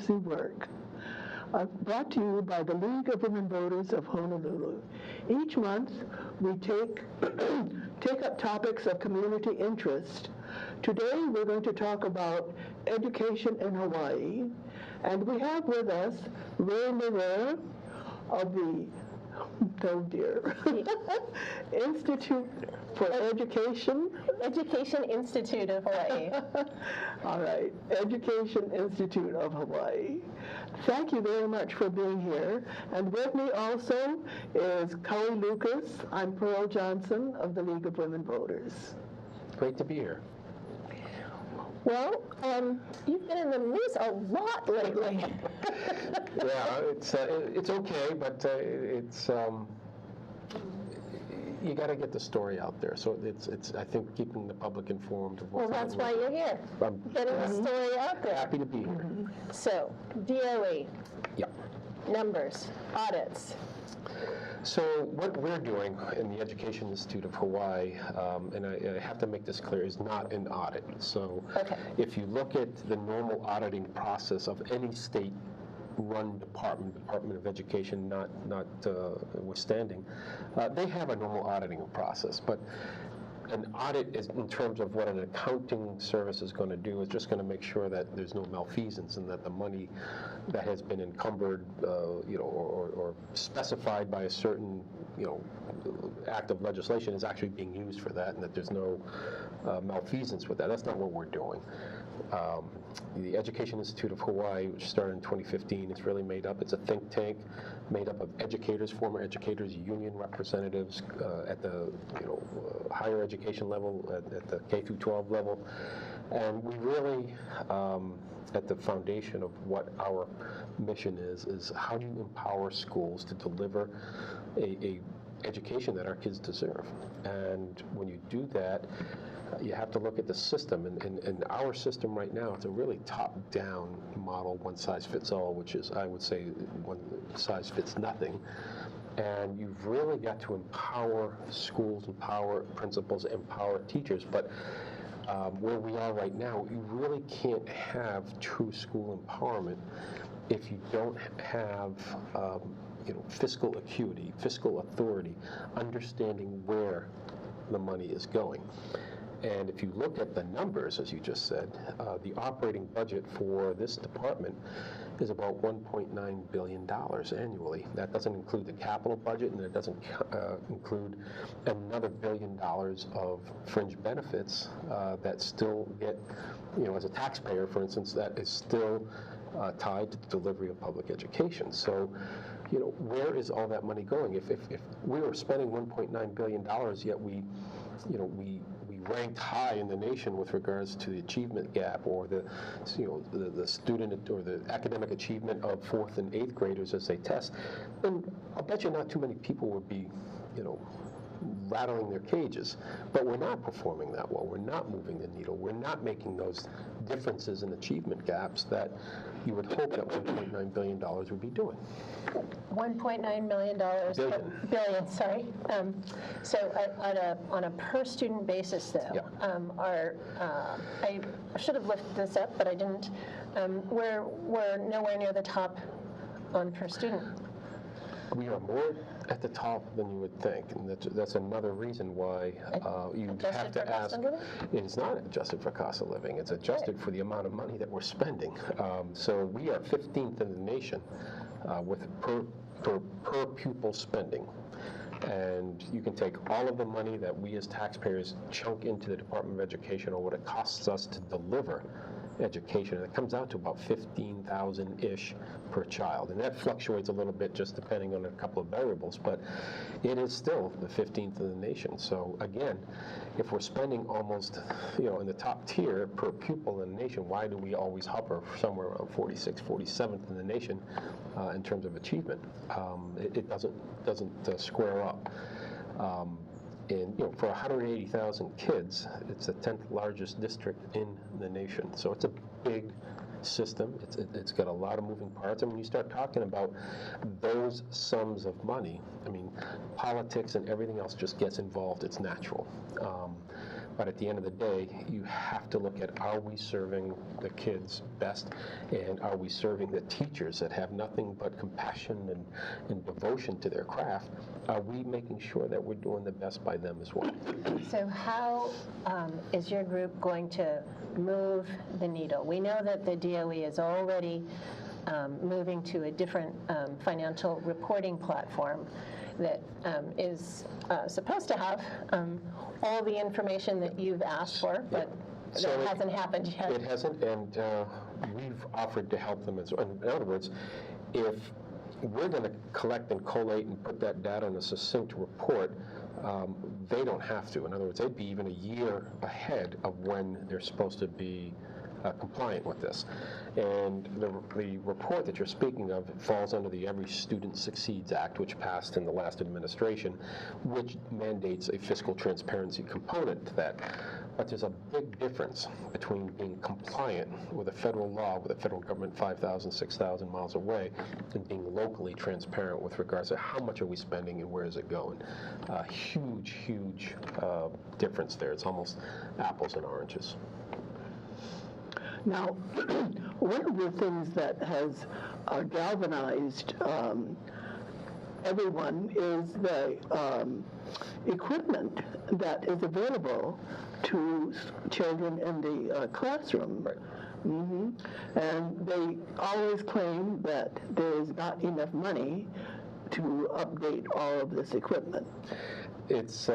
advocacy work. Brought to you by the League of Women Voters of Honolulu. Each month, we take up topics of community interest. Today, we're going to talk about education in Hawaii, and we have with us Ray Levere of the Institute for Education. Education Institute of Hawaii. All right, Education Institute of Hawaii. Thank you very much for being here. And with me also is Cully Lucas. I'm Pearl Johnson of the League of Women Voters. Great to be here. Well, you've been in the news a lot lately. Yeah, it's okay, but it's you got to get the story out there. So it's I think keeping the public informed of what's Well, that's why you're here, getting the story out there. Happy to be here. So, DOE, Yeah. numbers, audits. So what we're doing in the Education Institute of Hawaii, and I have to make this clear, is not an audit. So if you look at the normal auditing process of any state-run Department of Education, notwithstanding, they have a normal auditing process. But an audit is, in terms of what an accounting service is going to do, is just going to make sure that there's no malfeasance and that the money that has been encumbered, or specified by a certain, act of legislation is actually being used for that, and that there's no malfeasance with that. That's not what we're doing. The Education Institute of Hawaii, which started in 2015, is really made up. It's a think tank made up of educators, former educators, union representatives at the higher education level, at the K through 12 level, and we really, at the foundation of what our mission is how do you empower schools to deliver a education that our kids deserve. And when you do that, you have to look at the system, and our system right now, it's a really top-down model, one-size-fits-all, which is, I would say, one size fits nothing. And you've really got to empower schools, empower principals, empower teachers. But where we are right now, you really can't have true school empowerment if you don't have fiscal acuity, fiscal authority, understanding where the money is going. And if you look at the numbers, as you just said, the operating budget for this department is about $1.9 billion annually. That doesn't include the capital budget, and it doesn't include another $1 billion of fringe benefits that still get, as a taxpayer, for instance, that is still tied to the delivery of public education. So, where is all that money going? If we were spending $1.9 billion, yet we ranked high in the nation with regards to the achievement gap, or the student or the academic achievement of 4th and 8th graders as they test, then I'll bet you not too many people would be, rattling their cages. But we're not performing that well. We're not moving the needle. We're not making those differences in achievement gaps that you would hope that $1.9 billion would be doing. $1.9 million. Billion, sorry. So on a per student basis, though, I should have lifted this up, but I didn't. We're nowhere near the top on per student. We are more at the top than you would think, and that's another reason why you have to ask. It's not adjusted for cost of living. It's adjusted for the amount of money that we're spending. So we are 15th in the nation with per pupil spending. And you can take all of the money that we as taxpayers chunk into the Department of Education, or what it costs us to deliver education, and it comes out to about $15,000-ish per child, and that fluctuates a little bit just depending on a couple of variables, but it is still the 15th in the nation. So again, if we're spending almost, in the top tier per pupil in the nation, why do we always hover somewhere around 46th, 47th in the nation in terms of achievement? It doesn't square up. And for 180,000 kids, it's the 10th largest district in the nation. So it's a big system. It's got a lot of moving parts. And when you start talking about those sums of money, I mean, politics and everything else just gets involved. It's natural. But at the end of the day, you have to look at, are we serving the kids best, and are we serving the teachers that have nothing but compassion and devotion to their craft? Are we making sure that we're doing the best by them as well? So how is your group going to move the needle? We know that the DOE is already moving to a different financial reporting platform that is supposed to have all the information that you've asked for, but that hasn't happened yet. It hasn't, and we've offered to help them. In other words, if we're going to collect and collate and put that data in a succinct report, they don't have to. In other words, they'd be even a year ahead of when they're supposed to be compliant with this. And the report that you're speaking of falls under the Every Student Succeeds Act, which passed in the last administration, which mandates a fiscal transparency component to that. But there's a big difference between being compliant with a federal law, with the federal government 5,000, 6,000 miles away, and being locally transparent with regards to how much are we spending and where is it going. Huge difference there. It's almost apples and oranges. Now, one of the things that has galvanized everyone is the equipment that is available to children in the classroom. Right. And they always claim that there is not enough money to update all of this equipment. It's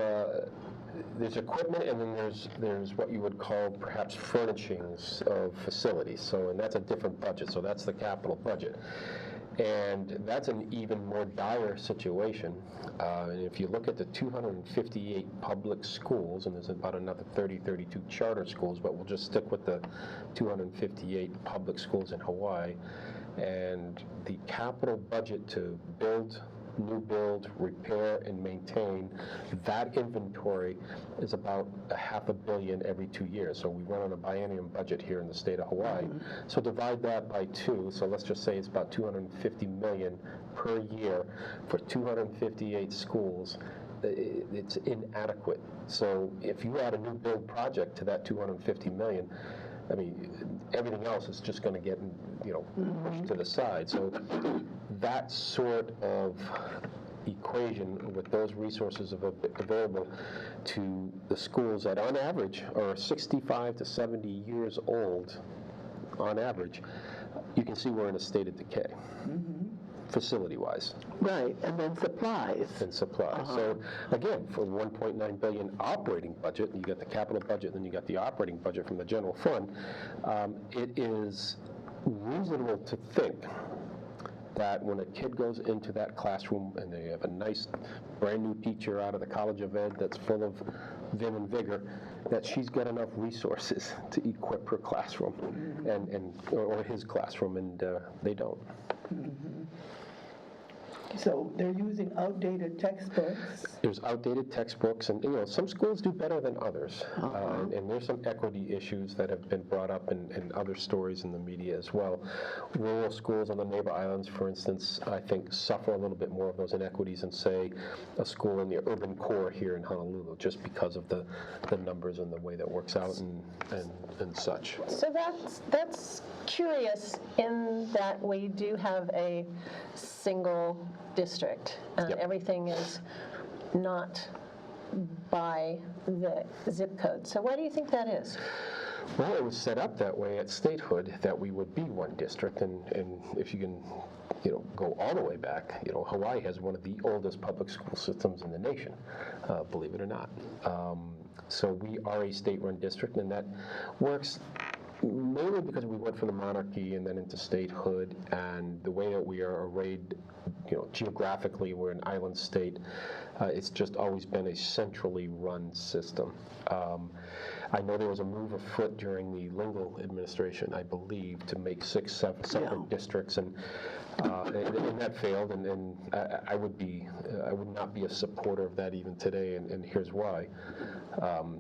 there's equipment, and then there's what you would call perhaps furnishings of facilities. So, and that's a different budget. So that's the capital budget. And that's an even more dire situation. And if you look at the 258 public schools, and there's about another 32 charter schools, but we'll just stick with the 258 public schools in Hawaii, and the capital budget to build, new build, repair, and maintain that inventory is about $500 million every 2 years. So we run on a biennium budget here in the state of Hawaii. So divide that by 2. So let's just say it's about $250 million per year for 258 schools. It's inadequate. So if you add a new build project to that $250 million, I mean, everything else is just going to get, pushed to the side. So that sort of equation with those resources available to the schools that on average are 65 to 70 years old on average, you can see we're in a state of decay. Facility-wise. Right, and then supplies. And supplies. So again, for $1.9 billion operating budget, you got the capital budget, then you got the operating budget from the general fund, it is reasonable to think that when a kid goes into that classroom and they have a nice brand new teacher out of the College of Ed that's full of vim and vigor, that she's got enough resources to equip her classroom or his classroom, and they don't. So they're using outdated textbooks. There's outdated textbooks, and some schools do better than others. And there's some equity issues that have been brought up in other stories in the media as well. Rural schools on the neighbor islands, for instance, I think suffer a little bit more of those inequities than, say, a school in the urban core here in Honolulu, just because of the numbers and the way that works out and such. So that's curious in that we do have a single district. Yep. Everything is not by the zip code. So why do you think that is? Well, it was set up that way at statehood, that we would be one district, and if you can go all the way back, Hawaii has one of the oldest public school systems in the nation, believe it or not. So we are a state-run district, and that works mainly because we went from the monarchy and then into statehood, and the way that we are arrayed, geographically, we're an island state. It's just always been a centrally run system. I know there was a move afoot during the Lingle administration, I believe, to make 6, 7 separate districts, and And that failed, and I would not be a supporter of that even today, and here's why.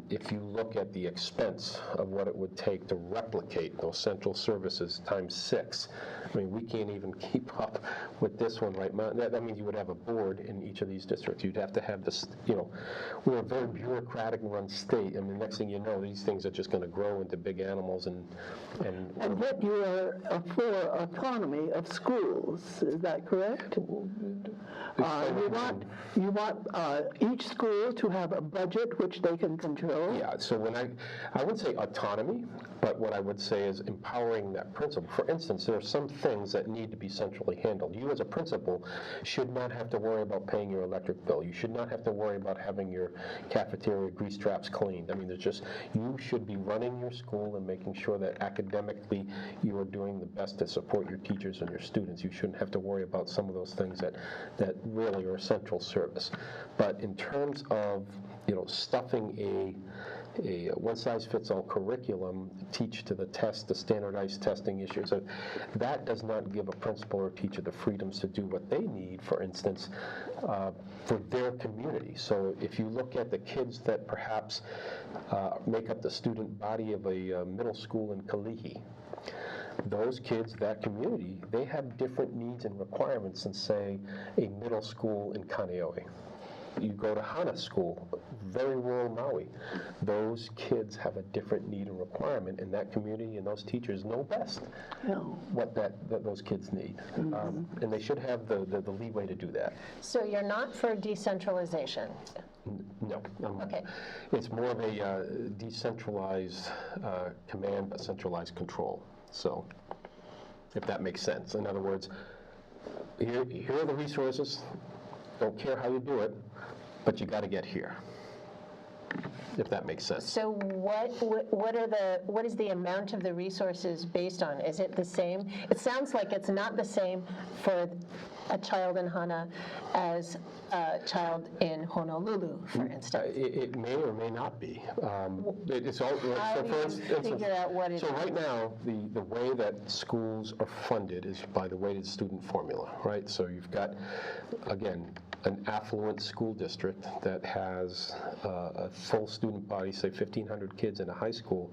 If you look at the expense of what it would take to replicate those central services times 6, I mean, we can't even keep up with this one right now. That means you would have a board in each of these districts. You'd have to have this, we're a very bureaucratic run state, and the next thing you know, these things are just going to grow into big animals, and yet you are for autonomy of schools, is that correct? You want each school to have a budget which they can control? Yeah, so when I wouldn't say autonomy, but what I would say is empowering that principal. For instance, there are some things that need to be centrally handled. You as a principal should not have to worry about paying your electric bill. You should not have to worry about having your cafeteria grease traps cleaned. I mean, you should be running your school and making sure that academically you are doing the best to support your teachers and your students. You shouldn't have to worry about some of those things that really are central service. But in terms of stuffing a one-size-fits-all curriculum, teach to the test, the standardized testing issues, that does not give a principal or teacher the freedoms to do what they need, for instance, for their community. So if you look at the kids that perhaps make up the student body of a middle school in Kalihi, those kids, that community, they have different needs and requirements than, say, a middle school in Kaneohe. You go to Hana School, very rural Maui. Those kids have a different need and requirement, and that community and those teachers know best what those kids need. And they should have the leeway to do that. So you're not for decentralization? No. Okay. It's more of a decentralized command, but centralized control. So, if that makes sense. In other words, here are the resources. Don't care how you do it, but you got to get here, if that makes sense. So what is the amount of the resources based on? Is it the same? It sounds like it's not the same for a child in Hana as a child in Honolulu, for instance. It may or may not be. It's all. How do you figure out what it is? So right now, the way that schools are funded is by the weighted student formula, right? So you've got, again, an affluent school district that has a full student body, say 1,500 kids in a high school,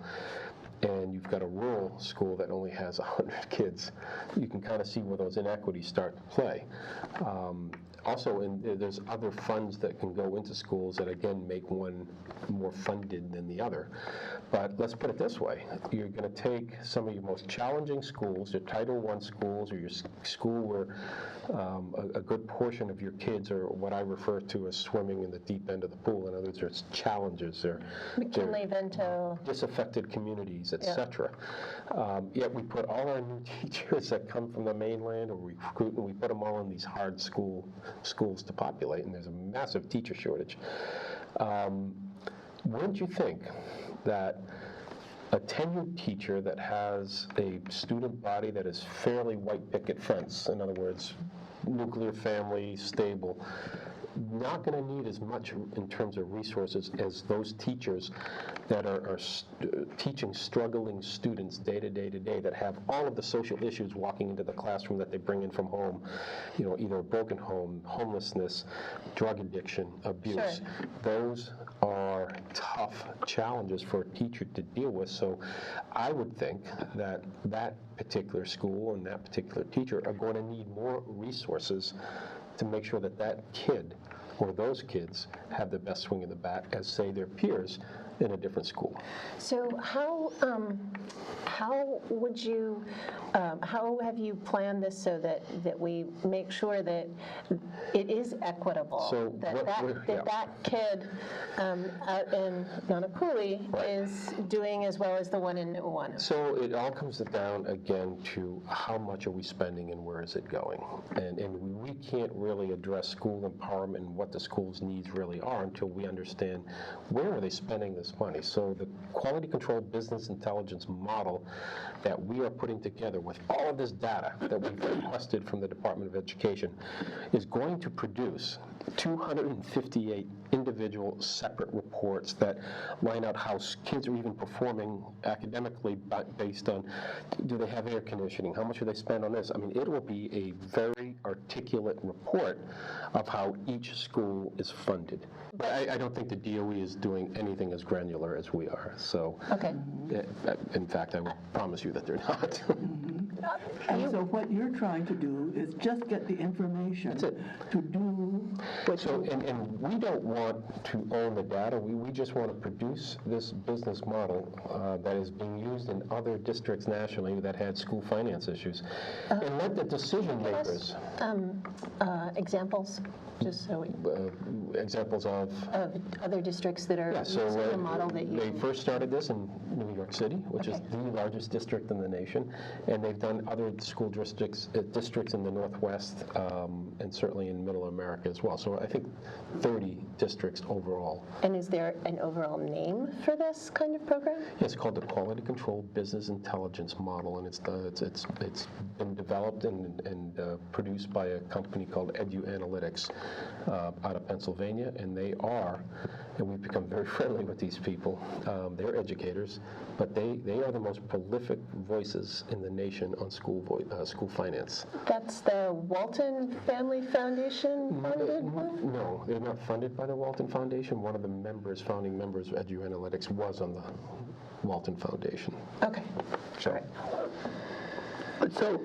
and you've got a rural school that only has 100 kids. You can kind of see where those inequities start to play. Also, there's other funds that can go into schools that, again, make one more funded than the other. But let's put it this way. You're going to take some of your most challenging schools, your Title I schools, or your school where a good portion of your kids are what I refer to as swimming in the deep end of the pool. In other words, there's challenges. They're Vento. disaffected communities, etc. Yet we put all our new teachers that come from the mainland, or we recruit, and we put them all in these hard schools to populate, and there's a massive teacher shortage. Wouldn't you think that a tenured teacher that has a student body that is fairly white picket fence, in other words, nuclear family, stable, not going to need as much in terms of resources as those teachers that are teaching struggling students day to day that have all of the social issues walking into the classroom that they bring in from home, either a broken home, homelessness, drug addiction, abuse. Sure. Those are tough challenges for a teacher to deal with. So I would think that that particular school and that particular teacher are going to need more resources to make sure that that kid or those kids have the best swing of the bat as, say, their peers in a different school. So how would you, how have you planned this so that we make sure that it is equitable? So that kid out in Nanakuli is doing as well as the one in Nu'uanu. So it all comes down again to how much are we spending and where is it going? And we can't really address school empowerment and what the school's needs really are until we understand where are they spending this money. So the quality control business intelligence model that we are putting together with all of this data that we've requested from the Department of Education is going to produce 258 individual separate reports that line out how kids are even performing academically based on, do they have air conditioning, how much do they spend on this? I mean, it will be a very articulate report of how each school is funded. But I don't think the DOE is doing anything as granular as we are. So, Okay. In fact, I would promise you that they're not. And so what you're trying to do is just get the information That's it. to do what So, and we don't want to own the data. We just want to produce this business model that is being used in other districts nationally that had school finance issues, and let the decision makers. Examples, just so we, Examples of other districts that are using the model that you. They first started this in New York City, which is the largest district in the nation, and they've done other school districts in the Northwest, and certainly in Middle America as well. So I think 30 districts overall. And is there an overall name for this kind of program? It's called the Quality Control Business Intelligence Model, and it's been developed and produced by a company called Analytics out of Pennsylvania, and we've become very friendly with these people. They're educators, but they are the most prolific voices in the nation on school finance. That's the Walton Family Foundation funded one? No, they're not funded by the Walton Foundation. One of the founding members of Analytics was on the Walton Foundation. Okay. So, All right. So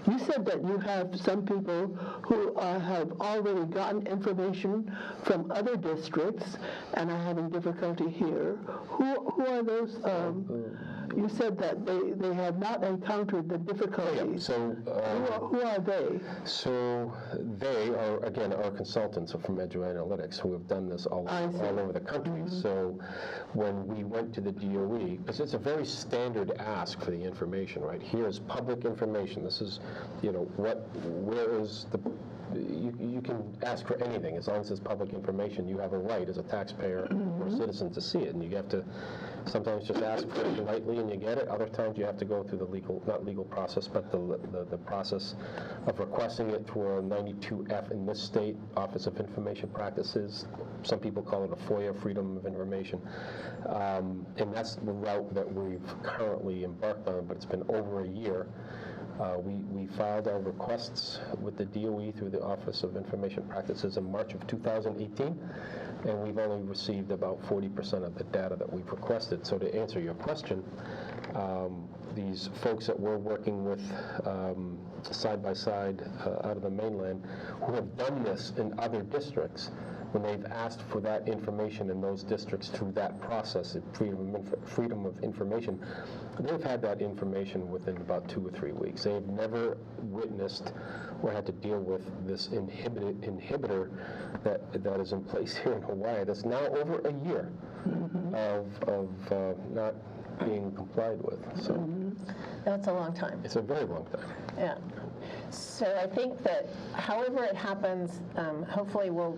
you said that you have some people who have already gotten information from other districts and are having difficulty here. Who are those? You said that they have not encountered the difficulties. So who are they? So they are, again, our consultants from Analytics who have done this all over the country. So when we went to the DOE, because it's a very standard ask for the information, right? Here's public information. This is, where is the, you can ask for anything as long as it's public information. You have a right as a taxpayer or citizen to see it, and you have to sometimes just ask for it politely and you get it. Other times you have to go through the not legal process, but the process of requesting it through a 92F in this state, Office of Information Practices. Some people call it a FOIA, Freedom of Information. And that's the route that we've currently embarked on, but it's been over a year. We filed our requests with the DOE through the Office of Information Practices in March of 2018, and we've only received about 40% of the data that we've requested. So to answer your question, these folks that we're working with side by side out of the mainland who have done this in other districts, when they've asked for that information in those districts through that process, freedom of information, they've had that information within about 2 or 3 weeks. They've never witnessed or had to deal with this inhibitor that is in place here in Hawaii that's now over a year of not being complied with. So That's a long time. it's a very long time. Yeah. So I think that however it happens, hopefully we'll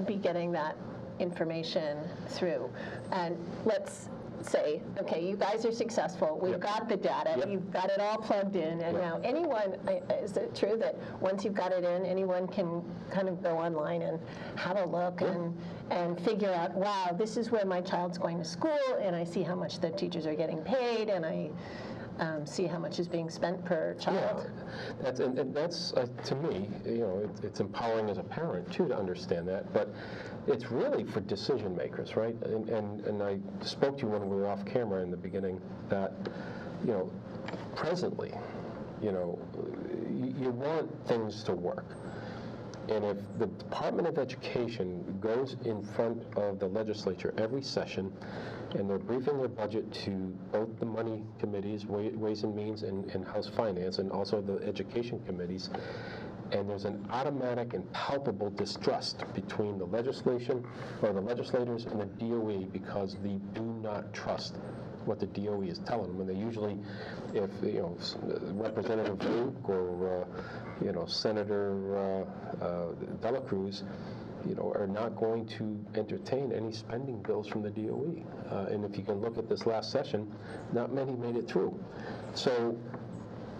be getting that information through. And let's say, okay, you guys are successful. We've got the data. You've got it all plugged in. And now anyone, is it true that once you've got it in, anyone can kind of go online and have a look and figure out, wow, this is where my child's going to school, and I see how much the teachers are getting paid, and I see how much is being spent per child. Yeah, that's to me, it's empowering as a parent too to understand that, but it's really for decision makers, right? And I spoke to you when we were off camera in the beginning that, presently, you want things to work. And if the Department of Education goes in front of the legislature every session and they're briefing their budget to both the money committees, Ways and Means and House Finance, and also the education committees, and there's an automatic and palpable distrust between the legislation or the legislators and the DOE because they do not trust what the DOE is telling them. And they usually, if Representative Luke or Senator Dela Cruz, are not going to entertain any spending bills from the DOE. And if you can look at this last session, not many made it through. So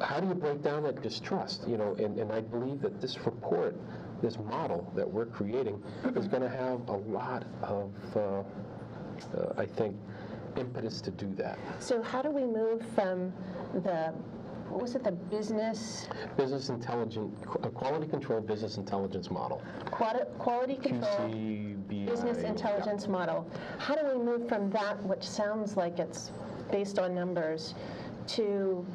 how do you break down that distrust? And I believe that this report, this model that we're creating, is going to have a lot of, I think, impetus to do that. So how do we move from the, what was it, the business Quality control business intelligence model. Quality control QCBI, business intelligence model. How do we move from that, which sounds like it's based on numbers, to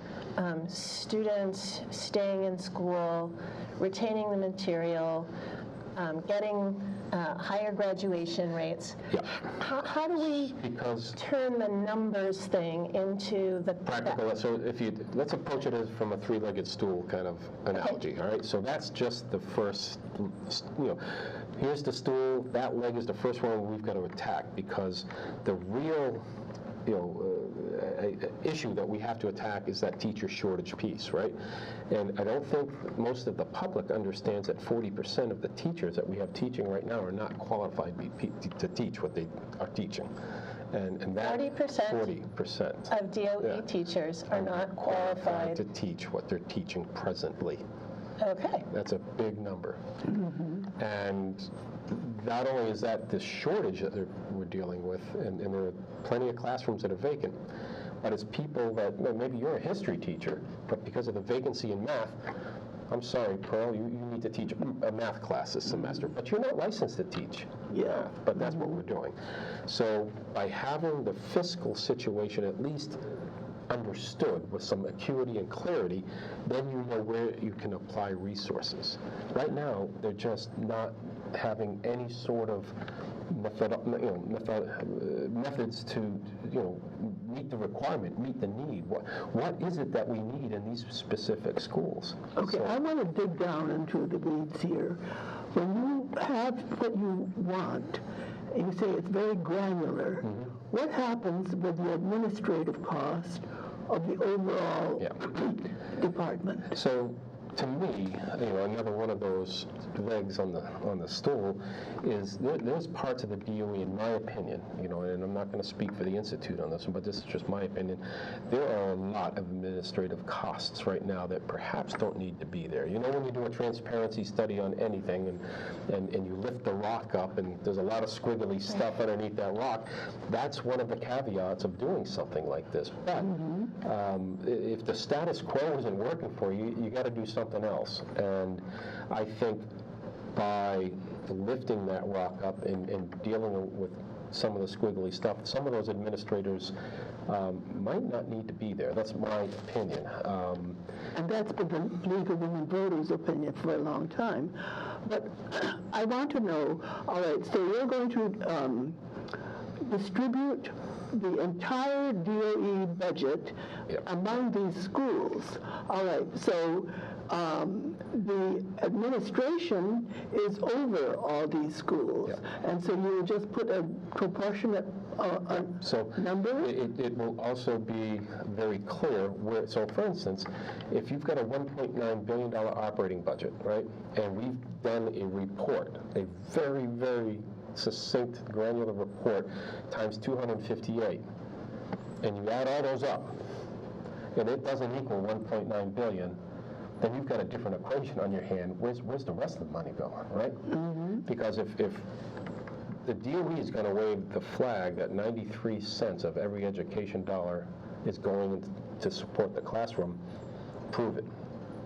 students staying in school, retaining the material, getting higher graduation rates? Yeah. How do we turn the numbers thing into the practical? So let's approach it as from a three-legged stool kind of analogy. All right. So that's just the first. Here's the stool. That leg is the first one we've got to attack, because the real issue that we have to attack is that teacher shortage piece, right? And I don't think most of the public understands that 40% of the teachers that we have teaching right now are not qualified to teach what they are teaching. And that 40% of DOE teachers are not qualified to teach what they're teaching presently. Okay. That's a big number. And not only is that the shortage that we're dealing with, and there are plenty of classrooms that are vacant, but it's people that, maybe you're a history teacher, but because of the vacancy in math, I'm sorry, Pearl, you need to teach a math class this semester, but you're not licensed to teach math, but that's what we're doing. So by having the fiscal situation at least understood with some acuity and clarity, then you know where you can apply resources. Right now, they're just not having any sort of methods to meet the requirement, meet the need. What is it that we need in these specific schools? Okay, I want to dig down into the weeds here. When you have what you want, and you say it's very granular, what happens with the administrative cost of the overall department? So, to me, another one of those legs on the stool is there's parts of the DOE, in my opinion, and I'm not going to speak for the Institute on this one, but this is just my opinion. There are a lot of administrative costs right now that perhaps don't need to be there. When you do a transparency study on anything and you lift the rock up and there's a lot of squiggly stuff underneath that rock, that's one of the caveats of doing something like this. But if the status quo isn't working for you, you got to do something else. And I think by lifting that rock up and dealing with some of the squiggly stuff, some of those administrators might not need to be there. That's my opinion. And that's been the League of Women Voters' opinion for a long time. But I want to know, all right, so you're going to distribute the entire DOE budget among these schools. All right, so the administration is over all these schools, and so you just put a proportionate number? It will also be very clear where, so for instance, if you've got a $1.9 billion operating budget, right, and we've done a report, a very, very succinct, granular report times 258, and you add all those up, and it doesn't equal 1.9 billion, then you've got a different equation on your hand. Where's the rest of the money going, right? Because if the DOE is going to wave the flag that 93 cents of every education dollar is going to support the classroom, prove it.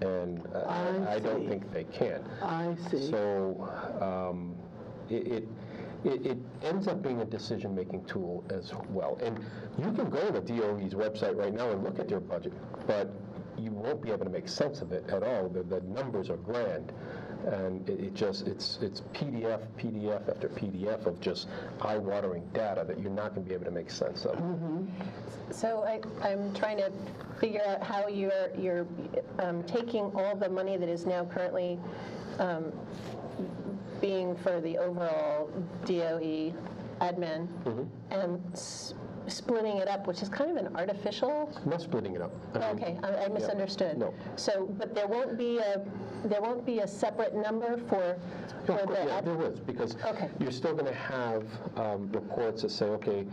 And I don't think they can. I see. So it ends up being a decision-making tool as well. And you can go to the DOE's website right now and look at their budget, but you won't be able to make sense of it at all. The numbers are grand, and it's PDF after PDF of just eye-watering data that you're not going to be able to make sense of. So I'm trying to figure out how you're taking all the money that is now currently being for the overall DOE admin and splitting it up, which is kind of an artificial. I'm not splitting it up. Okay, I misunderstood. No. So, but there won't be a separate number for the. There is, because you're still going to have reports that say, okay,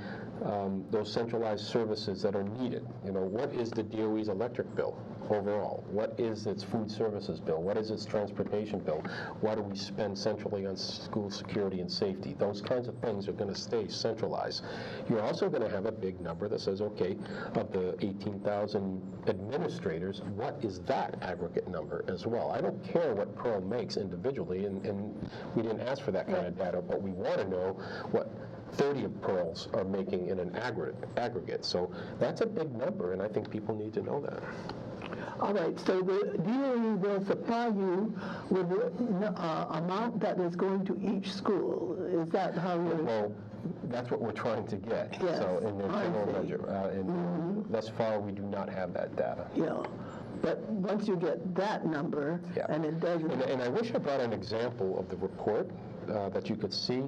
those centralized services that are needed. What is the DOE's electric bill? overall? What is its food services bill? What is its transportation bill? What do we spend centrally on school security and safety? Those kinds of things are going to stay centralized. You're also going to have a big number that says, okay, of the 18,000 administrators, what is that aggregate number as well? I don't care what Pearl makes individually, and we didn't ask for that kind of data, but we want to know what 30 of Pearls are making in an aggregate. So that's a big number, and I think people need to know that. All right, so the DOE will supply you with the amount that is going to each school. Is that how you're... Well, that's what we're trying to get. Yes, so in the general ledger, and thus far we do not have that data. Yeah. But once you get that number, and it doesn't... And I wish I brought an example of the report that you could see,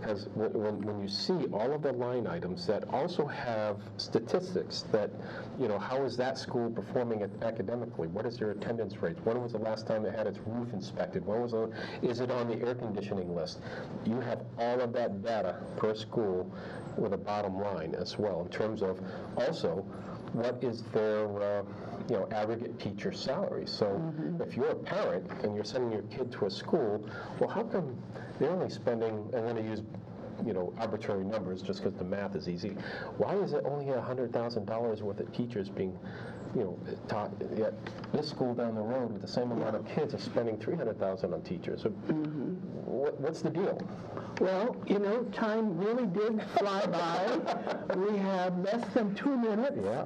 because when you see all of the line items that also have statistics that, how is that school performing academically? What is their attendance rate? When was the last time they had its roof inspected? Is it on the air conditioning list? You have all of that data per school with a bottom line as well, in terms of also what is their aggregate teacher salary. So if you're a parent and you're sending your kid to a school, well, how come they're only spending, I'm going to use arbitrary numbers just because the math is easy. Why is it only $100,000 worth of teachers being taught, yet this school down the road with the same amount of kids is spending $300,000 on teachers? So what's the deal? Well, time really did fly by. We have less than 2 minutes. Yeah.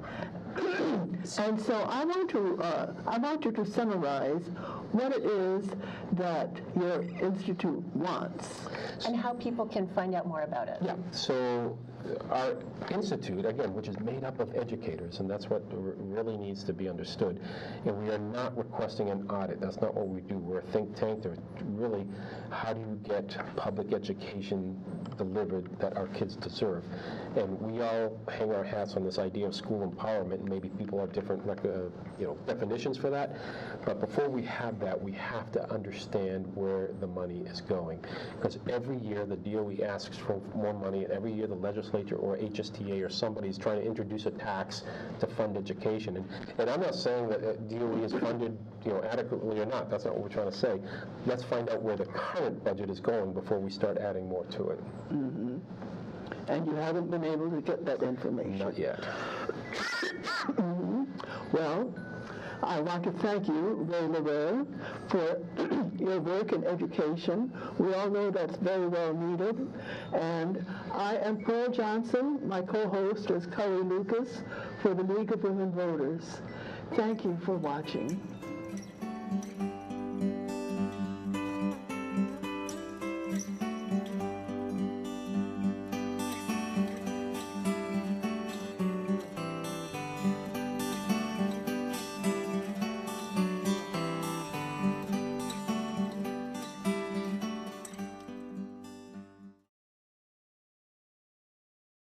And so I want you to summarize what it is that your institute wants. And how people can find out more about it. Yeah, so our institute, again, which is made up of educators, and that's what really needs to be understood, and we are not requesting an audit. That's not what we do. We're a think tank. They're really, how do you get public education delivered that our kids deserve? And we all hang our hats on this idea of school empowerment, and maybe people have different definitions for that. But before we have that, we have to understand where the money is going. Because every year the DOE asks for more money, and every year the legislature or HSTA or somebody is trying to introduce a tax to fund education. And I'm not saying that DOE is funded adequately or not. That's not what we're trying to say. Let's find out where the current budget is going before we start adding more to it. Mm-hmm. And you haven't been able to get that information? Not yet. Mm-hmm. Well, I want to thank you, Ray Lorel, for your work in education. We all know that's very well needed. And I am Pearl Johnson. My co-host is Curry Lucas for the League of Women Voters. Thank you for watching.